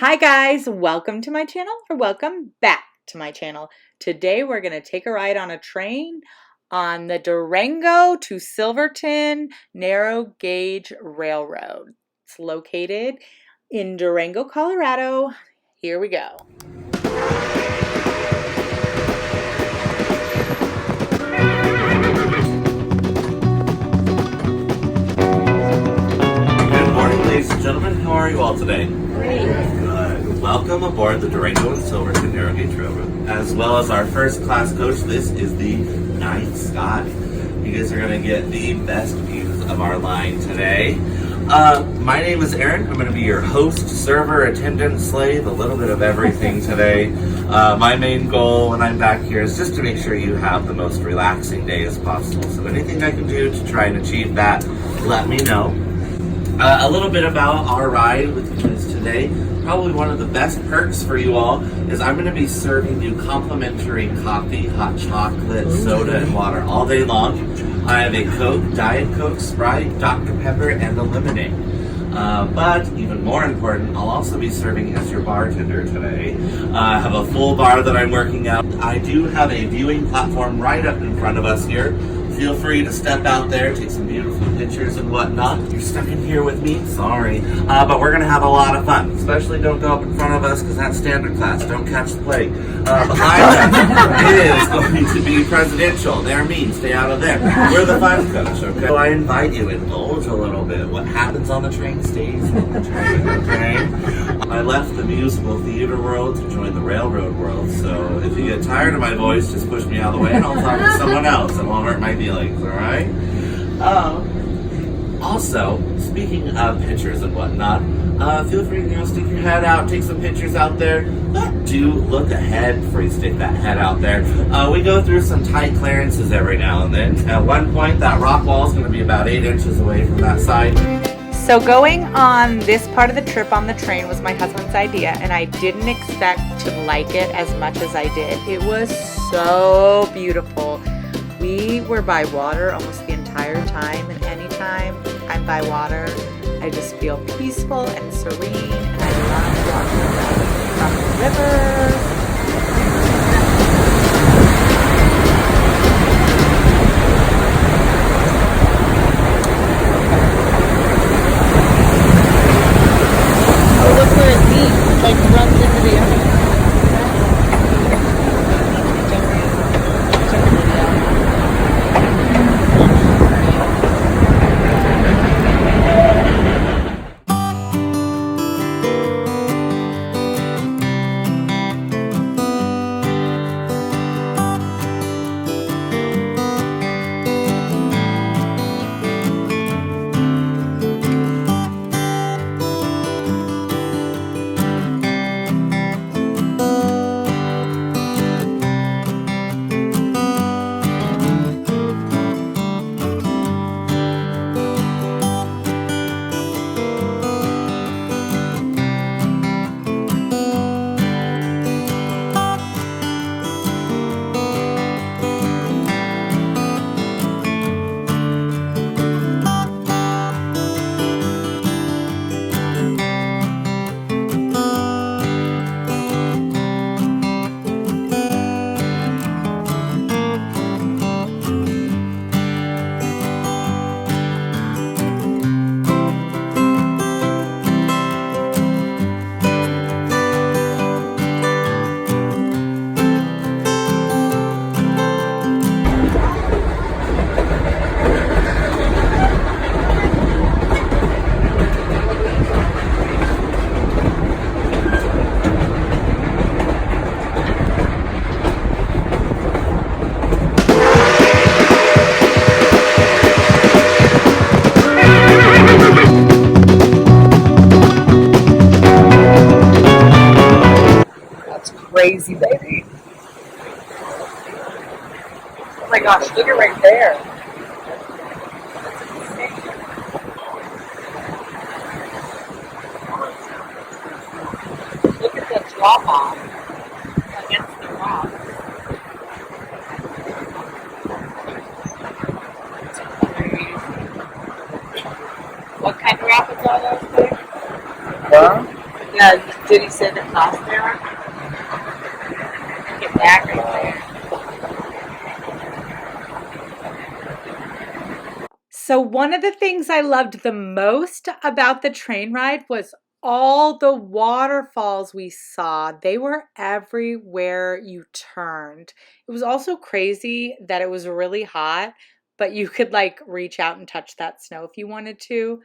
Hi guys, welcome to my channel or welcome back to my channel. Today we're going to take a ride on a train on the Durango to Silverton narrow gauge railroad. It's located in Durango, Colorado. Here we go. Good morning, ladies and gentlemen. How are you all today? Great. Good. Welcome aboard the Durango and Silverton narrow gauge railroad. As well as our first class coach, this is the night sky. You guys are going to get the best views of our line today. My name is Aaron. I'm going to be your host, server, attendant, slave, a little bit of everything today. My main goal when I'm back here is just to make sure you have the most relaxing day as possible. So anything I can do to try and achieve that, let me know. A little bit about our ride with you guys today. Probably one of the best perks for you all is I'm going to be serving you complimentary coffee, hot chocolate, soda, and water all day long. I have a Coke, Diet Coke, Sprite, Dr. Pepper, and a lemonade. But even more important, I'll also be serving as your bartender today. I have a full bar that I'm working out. I do have a viewing platform right up in front of us here. Feel free to step out there, take some beautiful pictures and whatnot. You're stuck in here with me, sorry. But we're gonna have a lot of fun. Especially don't go up in front of us because that's standard class. Don't catch the plague. Behind us is going to be presidential. They're mean, stay out of there. We're the fun coach, okay? So I invite you, indulge a little bit. What happens on the train stays on the train, okay? I left the musical theater world to join the railroad world. So if you get tired of my voice, just push me out of the way and I'll talk to someone else. It won't hurt my feelings, alright? Also, speaking of pictures and whatnot, feel free to stick your head out, take some pictures out there, but do look ahead before you stick that head out there. We go through some tight clearances every now and then. At one point, that rock wall is going to be about 8 inches away from that side. So going on this part of the trip on the train was my husband's idea, and I didn't expect to like it as much as I did. It was so beautiful. We were by water almost the entire time, and anytime I'm by water, I just feel peaceful and serene, and I love walking from the river. Crazy, baby. Oh my gosh, look at right there. Look at the drop off against the rock. What kind of rapids are those things? Huh? Yeah. Did he say the cost there? Get back right there. So one of the things I loved the most about the train ride was all the waterfalls we saw. They were everywhere you turned. It was also crazy that it was really hot, but you could like reach out and touch that snow if you wanted to.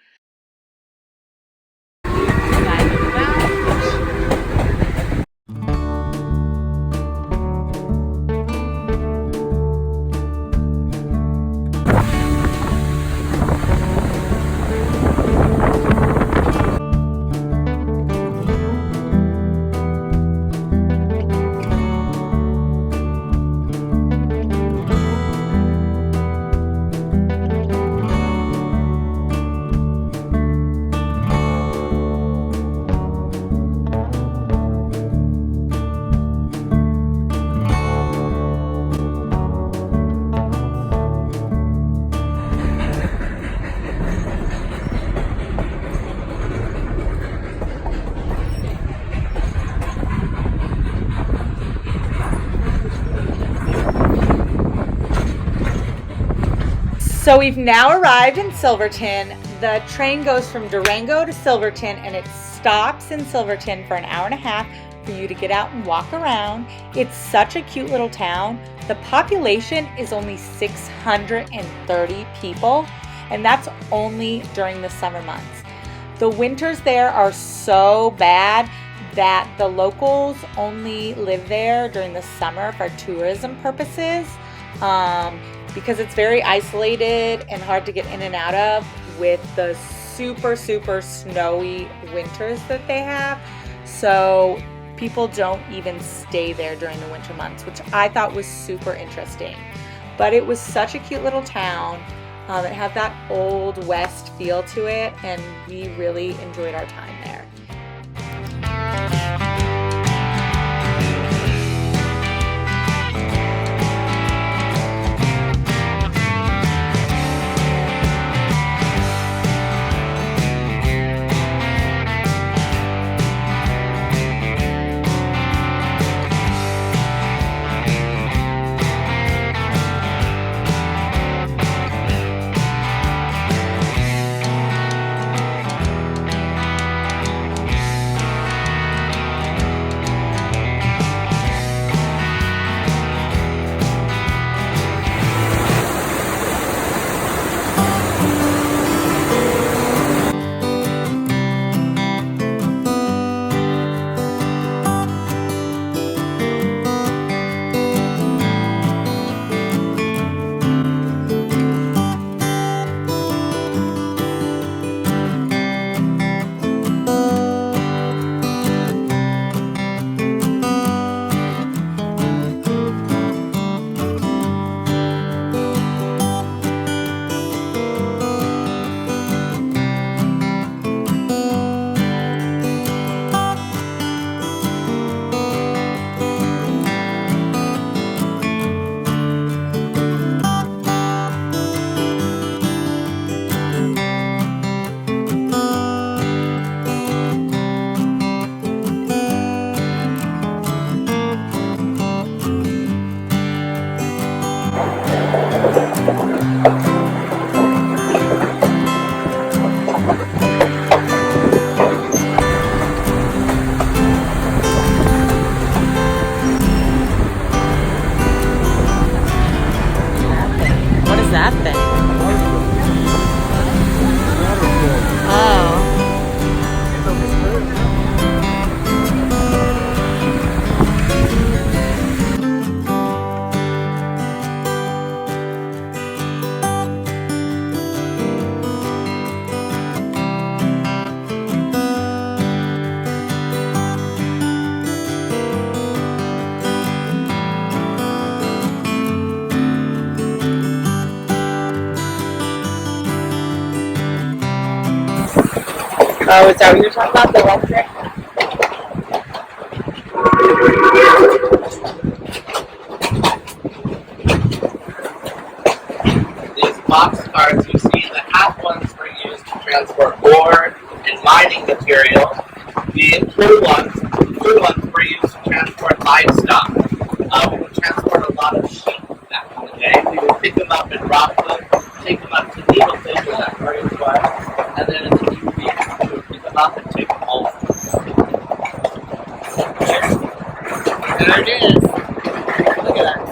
So we've now arrived in Silverton. The train goes from Durango to Silverton and it stops in Silverton for an hour and a half for you to get out and walk around. It's such a cute little town. The population is only 630 people, and that's only during the summer months. The winters there are so bad that the locals only live there during the summer for tourism purposes. Because it's very isolated and hard to get in and out of with the super snowy winters that they have. So people don't even stay there during the winter months, which I thought was super interesting. But it was such a cute little town. It had that old west feel to it, and we really enjoyed our time there. That thing? Oh. Oh, is that what you're talking about? The electric? These box carts you see, the half ones were used to transport ore and mining material. The full ones livestock. We would transport a lot of sheep back in the day. We would pick them up and drop them, take them up to Needle Fish where that carriage was, and then in the evening we would pick them up and take them home. There it is. Look at that.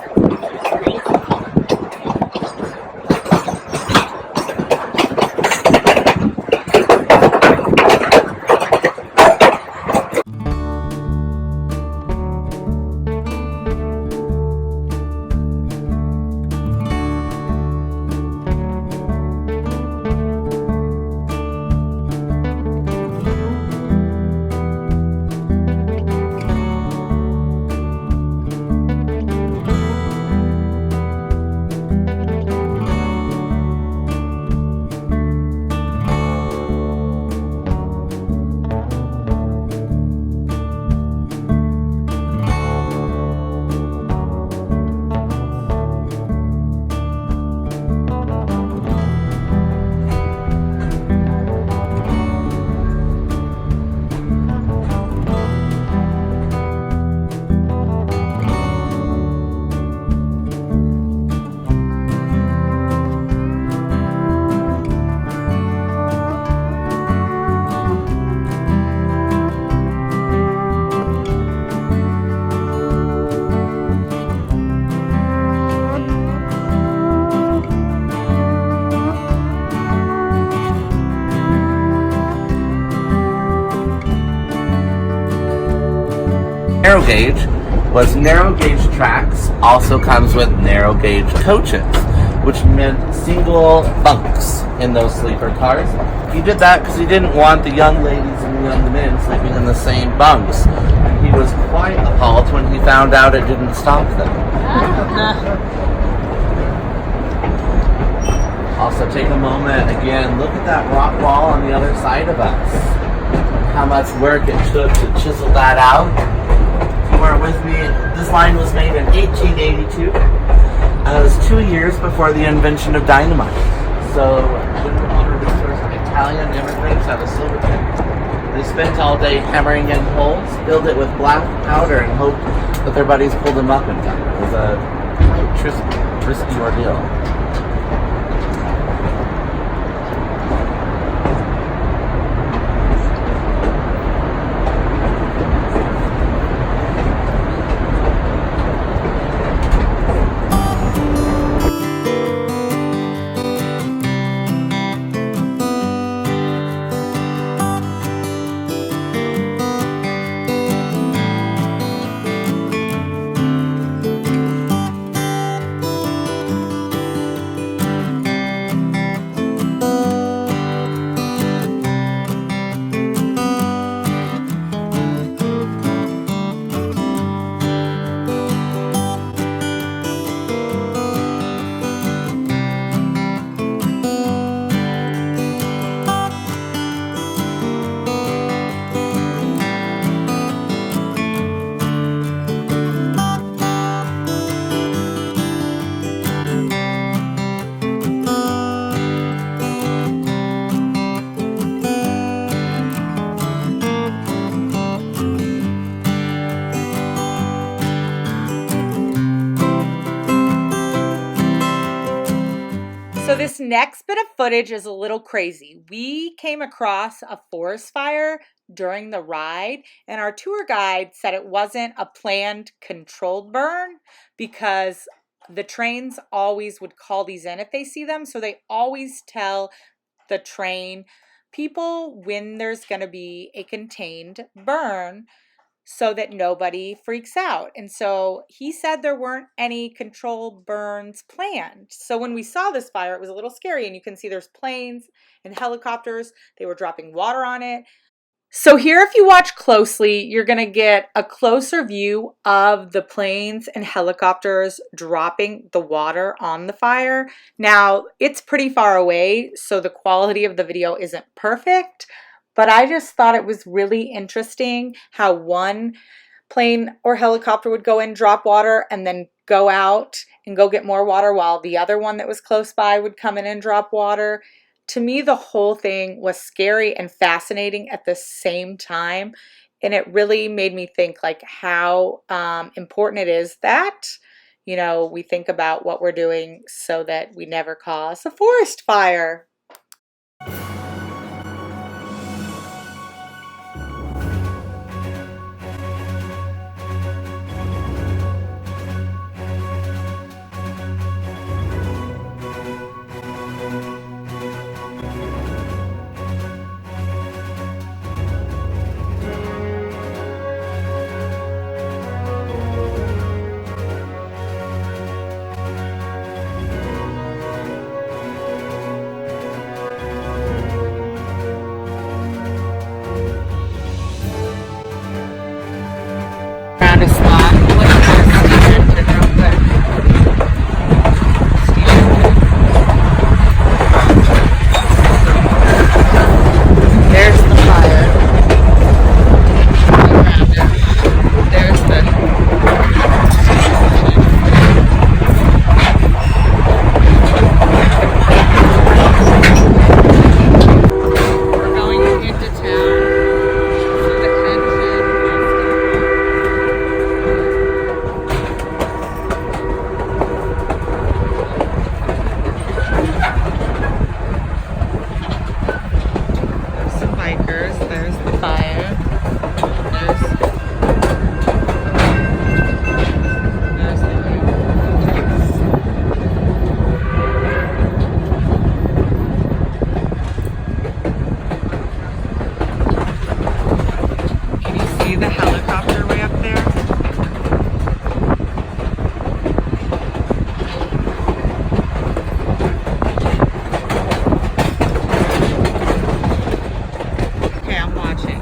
Narrow gauge was narrow gauge tracks, also comes with narrow gauge coaches, which meant single bunks in those sleeper cars. He did that because he didn't want the young ladies and the young men sleeping in the same bunks. And he was quite appalled when he found out it didn't stop them. Also take a moment, again, look at that rock wall on the other side of us. How much work it took to chisel that out. If you weren't with me, this line was made in 1882. It was 2 years before the invention of dynamite. So, Italian immigrants out of Silverton. They spent all day hammering in holes, filled it with black powder, and hoped that their buddies pulled them up in time. It was a quite risky ordeal. So this next bit of footage is a little crazy. We came across a forest fire during the ride, and our tour guide said it wasn't a planned controlled burn because the trains always would call these in if they see them. So they always tell the train people when there's going to be a contained burn so that nobody freaks out. And so he said there weren't any controlled burns planned. So when we saw this fire, it was a little scary, and you can see there's planes and helicopters. They were dropping water on it. So here, if you watch closely, you're going to get a closer view of the planes and helicopters dropping the water on the fire. Now, it's pretty far away, so the quality of the video isn't perfect, but I just thought it was really interesting how one plane or helicopter would go in, drop water, and then go out and go get more water, while the other one that was close by would come in and drop water. To me, the whole thing was scary and fascinating at the same time. And it really made me think like how important it is that, we think about what we're doing so that we never cause a forest fire. Around a slot. What is this? Turn real quick. There's the fire. Around it. There's We're going into town. To the There's some bikers. There's the fire. There's the Can you see the helicopter way up there? Okay, I'm watching.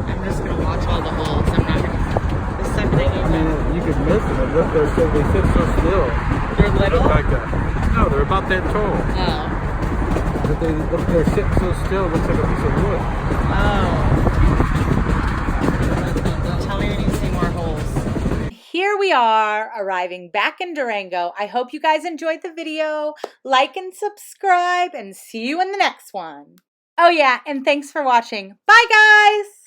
I'm just gonna watch all the holes. I'm not gonna. The second I get them. You could miss them. Look, they sit so still. They're little? Look like that. No, they're about that tall. Oh. But they're sitting so still. It looks like a piece of wood. Oh. Tell me when you see more holes. Here we are arriving back in Durango. I hope you guys enjoyed the video. Like and subscribe and see you in the next one. Oh yeah, and thanks for watching. Bye guys!